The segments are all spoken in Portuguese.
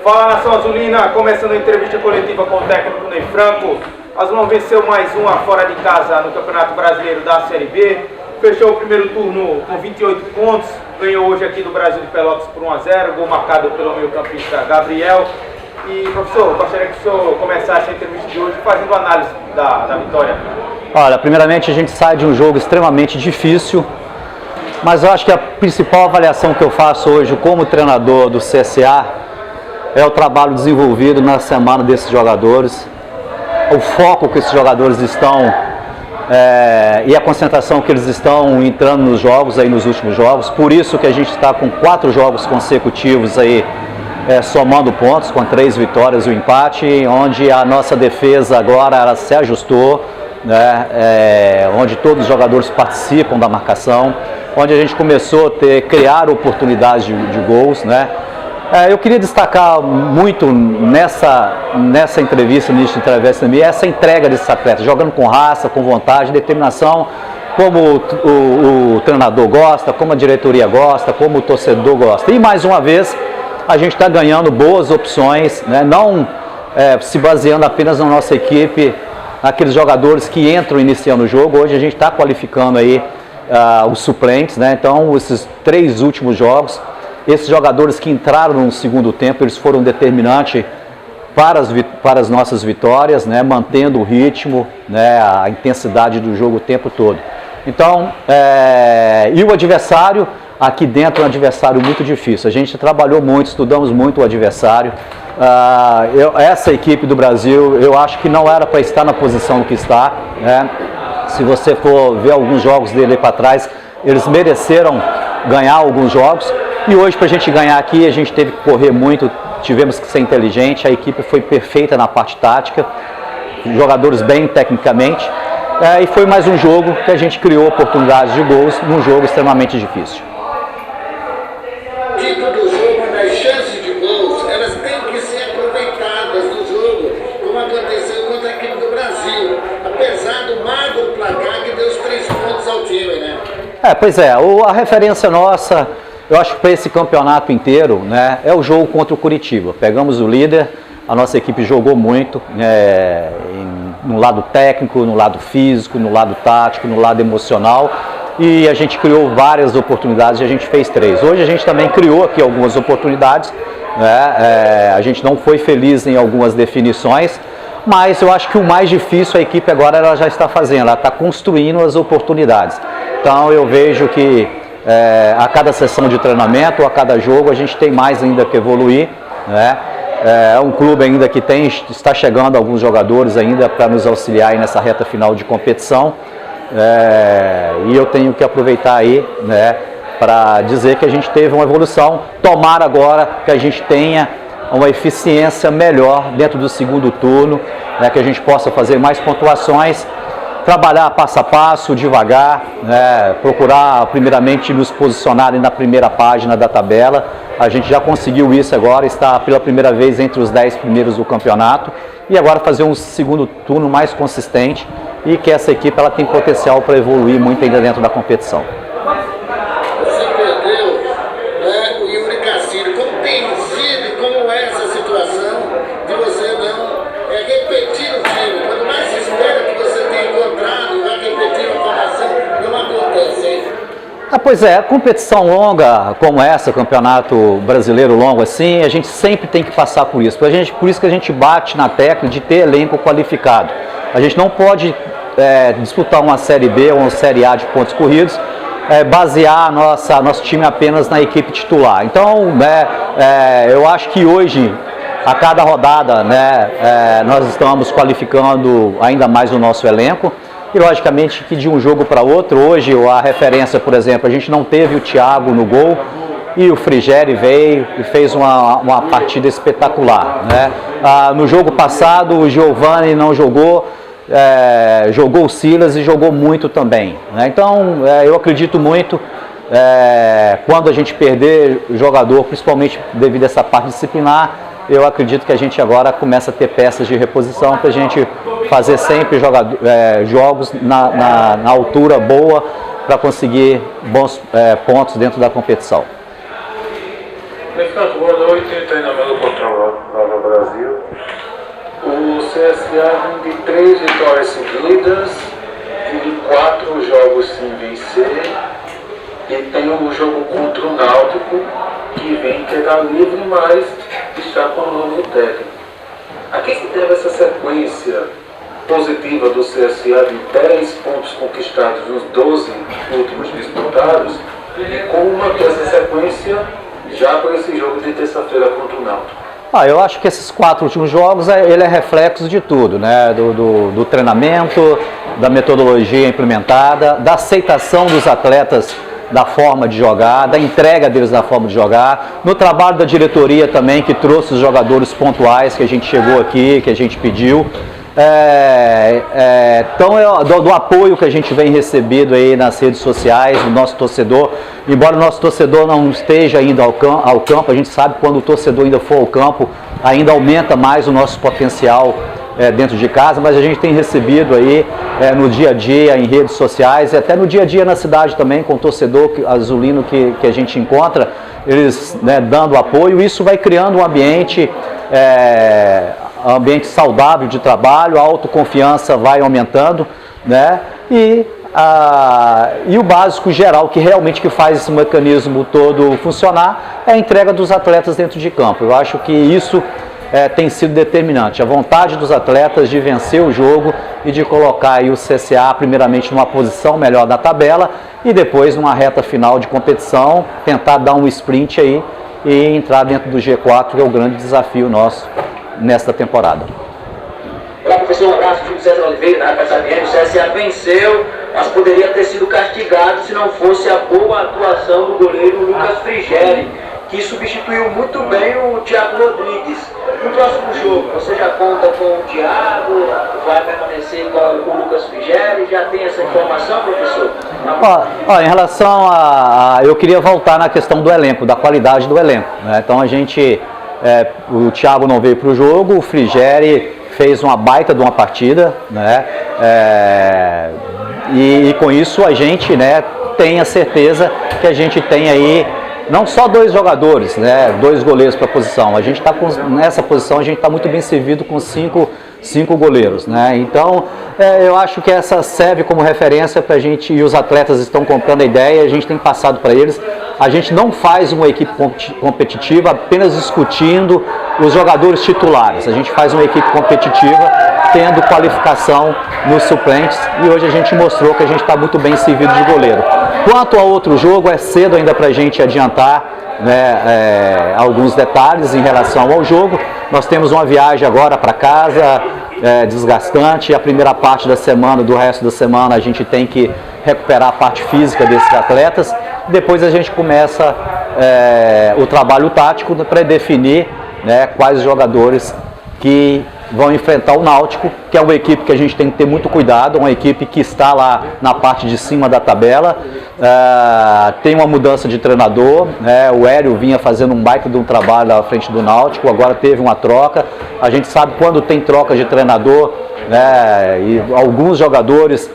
Fala, Nação Azulina, começando a entrevista coletiva com o técnico Ney Franco. Azulão venceu mais uma fora de casa no Campeonato Brasileiro da Série B. Fechou o primeiro turno com 28 pontos. Ganhou hoje aqui do Brasil de Pelotas por 1-0, gol marcado pelo meio-campista Gabriel. E, professor, gostaria que o senhor começasse a entrevista de hoje fazendo análise da vitória. Olha, primeiramente a gente sai de um jogo extremamente difícil, mas eu acho que a principal avaliação que eu faço hoje como treinador do CSA é o trabalho desenvolvido na semana desses jogadores, o foco que esses jogadores estão e a concentração que eles estão entrando nos jogos, aí nos últimos jogos. Por isso que a gente está com 4 jogos consecutivos aí, somando pontos, com 3 vitórias e um empate, onde a nossa defesa agora ela se ajustou, né? Onde todos os jogadores participam da marcação, onde a gente começou a criar oportunidades de gols, né? Eu queria destacar muito nessa entrevista, nisso entrevista também, essa entrega desses atletas, jogando com raça, com vontade, determinação, como o treinador gosta, como a diretoria gosta, como o torcedor gosta. E mais uma vez, a gente está ganhando boas opções, né? Não se baseando apenas na nossa equipe, naqueles jogadores que entram iniciando o jogo. Hoje a gente está qualificando aí os suplentes, né? Então, esses 3 últimos jogos, esses jogadores que entraram no segundo tempo, eles foram determinantes para as nossas vitórias, né? Mantendo o ritmo, né? A intensidade do jogo o tempo todo. Então, e o adversário, aqui dentro é um adversário muito difícil. A gente trabalhou muito, estudamos muito o adversário. Essa equipe do Brasil, eu acho que não era para estar na posição que está, né? Se você for ver alguns jogos dele para trás, eles mereceram ganhar alguns jogos. E hoje, para a gente ganhar aqui, a gente teve que correr muito, tivemos que ser inteligente. A equipe foi perfeita na parte tática, jogadores bem tecnicamente. E foi mais um jogo que a gente criou oportunidades de gols, num jogo extremamente difícil. Dentro do jogo, das chances de gols, elas têm que ser aproveitadas no jogo, como aconteceu contra a equipe do Brasil, apesar do magro placar que deu os 3 pontos ao time, né? Pois é, a referência nossa, eu acho que para esse campeonato inteiro, né, é o jogo contra o Curitiba. Pegamos o líder, a nossa equipe jogou muito, no lado técnico, no lado físico, no lado tático, no lado emocional, e a gente criou várias oportunidades e a gente fez 3. Hoje a gente também criou aqui algumas oportunidades, né? A gente não foi feliz em algumas definições, mas eu acho que o mais difícil a equipe agora ela já está fazendo, ela está construindo as oportunidades. Então eu vejo que a cada sessão de treinamento, a cada jogo, a gente tem mais ainda que evoluir, né? É um clube ainda que está chegando alguns jogadores ainda para nos auxiliar aí nessa reta final de competição. E eu tenho que aproveitar aí, né, para dizer que a gente teve uma evolução. Tomara agora que a gente tenha uma eficiência melhor dentro do segundo turno, né, que a gente possa fazer mais pontuações, trabalhar passo a passo, devagar, né, procurar primeiramente nos posicionar na primeira página da tabela. A gente já conseguiu isso agora, está pela primeira vez entre os 10 primeiros do campeonato, e agora fazer um segundo turno mais consistente, e que essa equipe ela tem potencial para evoluir muito ainda dentro da competição. Você perdeu, né, o Yuri Cassino. Como tem sido e como é essa situação de você não repetir o time? Quando mais se espera que você tenha encontrado e vai repetir a formação, não acontece, hein? Pois é, competição longa como essa, campeonato brasileiro longo assim, a gente sempre tem que passar por isso. Por isso que a gente bate na tecla de ter elenco qualificado. A gente não pode disputar uma Série B ou uma Série A de pontos corridos, basear nosso time apenas na equipe titular. Então, eu acho que hoje, a cada rodada, né, nós estamos qualificando ainda mais o nosso elenco. E logicamente que de um jogo para outro, hoje a referência, por exemplo, a gente não teve o Thiago no gol e o Frigeri veio e fez uma partida espetacular, né? No jogo passado o Giovani não jogou, jogou o Silas e jogou muito também, né? Então eu acredito muito quando a gente perder jogador, principalmente devido a essa parte disciplinar, eu acredito que a gente agora começa a ter peças de reposição para a gente fazer sempre jogos na altura boa para conseguir bons pontos dentro da competição. Boa noite, treinamento controlado. CSA vem de 3 vitórias seguidas e de 4 jogos sem vencer. E tem um jogo contra o Náutico, que vem quedar livre, mas está com o novo técnico. A que se deve essa sequência positiva do CSA de 10 pontos conquistados nos 12 últimos disputados? E como manter essa sequência já para esse jogo de terça-feira contra o Náutico? Eu acho que esses 4 últimos jogos ele é reflexo de tudo, né? Do treinamento, da metodologia implementada, da aceitação dos atletas da forma de jogar, da entrega deles da forma de jogar, no trabalho da diretoria também, que trouxe os jogadores pontuais que a gente chegou aqui, que a gente pediu. Então, do apoio que a gente vem recebido aí nas redes sociais, do nosso torcedor, embora o nosso torcedor não esteja ainda ao campo, a gente sabe que quando o torcedor ainda for ao campo, ainda aumenta mais o nosso potencial dentro de casa, mas a gente tem recebido aí no dia a dia, em redes sociais, e até no dia a dia na cidade também, com o torcedor azulino que a gente encontra, eles dando apoio. Isso vai criando um ambiente saudável de trabalho, a autoconfiança vai aumentando, né? E o básico geral que realmente que faz esse mecanismo todo funcionar é a entrega dos atletas dentro de campo. Eu acho que isso tem sido determinante, a vontade dos atletas de vencer o jogo e de colocar aí o CSA primeiramente numa posição melhor na tabela e depois numa reta final de competição, tentar dar um sprint aí e entrar dentro do G4, que é o grande desafio nosso nesta temporada. Olá, professor, um abraço, Júlio César Oliveira, da Casabiene. O CSA venceu, mas poderia ter sido castigado se não fosse a boa atuação do goleiro Lucas Frigeri, que substituiu muito bem o Thiago Rodrigues. No próximo jogo, você já conta com o Thiago, vai permanecer com o Lucas Frigeri, já tem essa informação, professor? Em relação eu queria voltar na questão do elenco, da qualidade do elenco, né? Então o Thiago não veio para o jogo, o Frigeri fez uma baita de uma partida, né? E com isso a gente, né, tem a certeza que a gente tem aí não só 2 jogadores, né, 2 goleiros para a posição. A gente está nessa posição, a gente está muito bem servido com 5 goleiros, né? Então eu acho que essa serve como referência para a gente, e os atletas estão comprando a ideia, a gente tem passado para eles. A gente não faz uma equipe competitiva apenas discutindo os jogadores titulares. A gente faz uma equipe competitiva tendo qualificação nos suplentes, e hoje a gente mostrou que a gente está muito bem servido de goleiro. Quanto ao outro jogo, é cedo ainda para a gente adiantar, né, alguns detalhes em relação ao jogo. Nós temos uma viagem agora para casa, desgastante. A primeira parte da semana, do resto da semana, a gente tem que recuperar a parte física desses atletas. Depois a gente começa o trabalho tático para definir, né, quais jogadores que vão enfrentar o Náutico, que é uma equipe que a gente tem que ter muito cuidado, uma equipe que está lá na parte de cima da tabela. Tem uma mudança de treinador, né? O Hélio vinha fazendo um baita de um trabalho à frente do Náutico, agora teve uma troca. A gente sabe quando tem troca de treinador, né, e alguns jogadores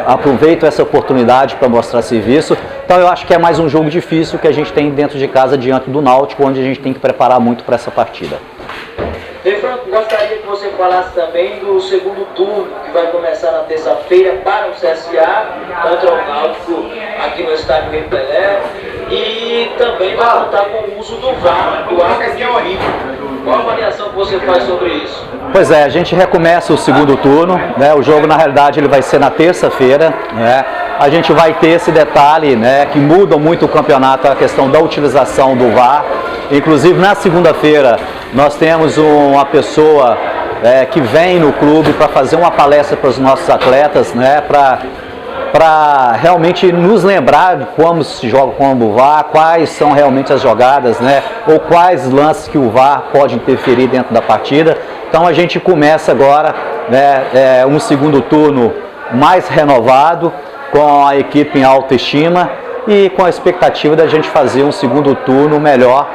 aproveitam essa oportunidade para mostrar serviço. Então eu acho que é mais um jogo difícil que a gente tem dentro de casa diante do Náutico, onde a gente tem que preparar muito para essa partida. Franco, gostaria que você falasse também do segundo turno, que vai começar na terça-feira para o CSA, contra o Náutico, aqui no estádio Rei Pelé, e também vai contar com o uso do VAR, do árbitro de vídeo. Qual a avaliação que você faz sobre isso? Pois é, a gente recomeça o segundo turno, né? O jogo, na realidade, ele vai ser na terça-feira, né? A gente vai ter esse detalhe, né, que muda muito o campeonato, a questão da utilização do VAR. Inclusive, na segunda-feira, nós temos uma pessoa que vem no clube para fazer uma palestra para os nossos atletas, né, para realmente nos lembrar de como se joga com o VAR, quais são realmente as jogadas, né, ou quais lances que o VAR pode interferir dentro da partida. Então a gente começa agora, né, um segundo turno mais renovado, com a equipe em autoestima e com a expectativa da gente fazer um segundo turno melhor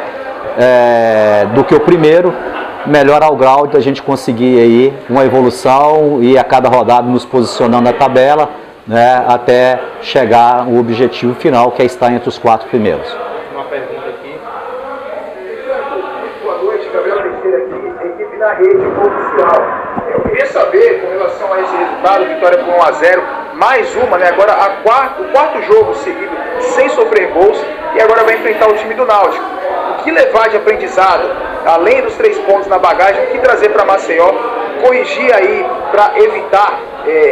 do que o primeiro, melhor ao grau de a gente conseguir aí uma evolução e a cada rodada nos posicionando na tabela, né, até chegar ao objetivo final, que é estar entre os 4 primeiros. Uma pergunta aqui. Boa noite, Gabriel Teixeira aqui, equipe da rede oficial. Eu queria saber, com relação a esse resultado, vitória por 1-0, mais uma, né? Agora o quarto jogo seguido sem sofrer gols e agora vai enfrentar o time do Náutico. O que levar de aprendizado, além dos 3 pontos na bagagem, o que trazer para Maceió, corrigir aí para evitar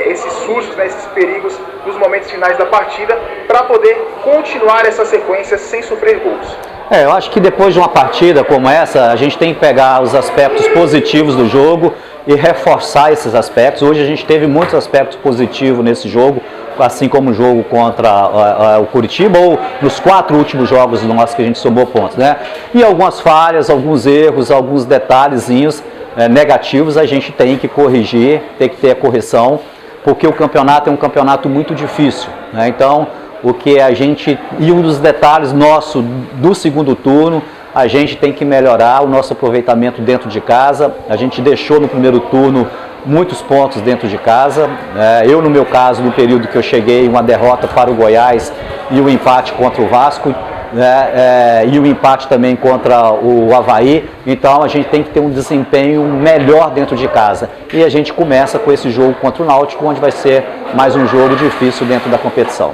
esses sustos, né, esses perigos nos momentos finais da partida, para poder continuar essa sequência sem sofrer gols? Eu acho que depois de uma partida como essa, a gente tem que pegar os aspectos positivos do jogo e reforçar esses aspectos. Hoje a gente teve muitos aspectos positivos nesse jogo, assim como o jogo contra o Curitiba, ou nos 4 últimos jogos nossos que a gente somou pontos, né? E algumas falhas, alguns erros, alguns detalhezinhos negativos a gente tem que corrigir, tem que ter a correção, porque o campeonato é um campeonato muito difícil, né? Então, o que a gente, e um dos detalhes nosso do segundo turno, a gente tem que melhorar o nosso aproveitamento dentro de casa. A gente deixou no primeiro turno muitos pontos dentro de casa. Eu, no meu caso, no período que eu cheguei, uma derrota para o Goiás e um empate contra o Vasco, e o empate também contra o Avaí. Então a gente tem que ter um desempenho melhor dentro de casa. E a gente começa com esse jogo contra o Náutico, onde vai ser mais um jogo difícil dentro da competição.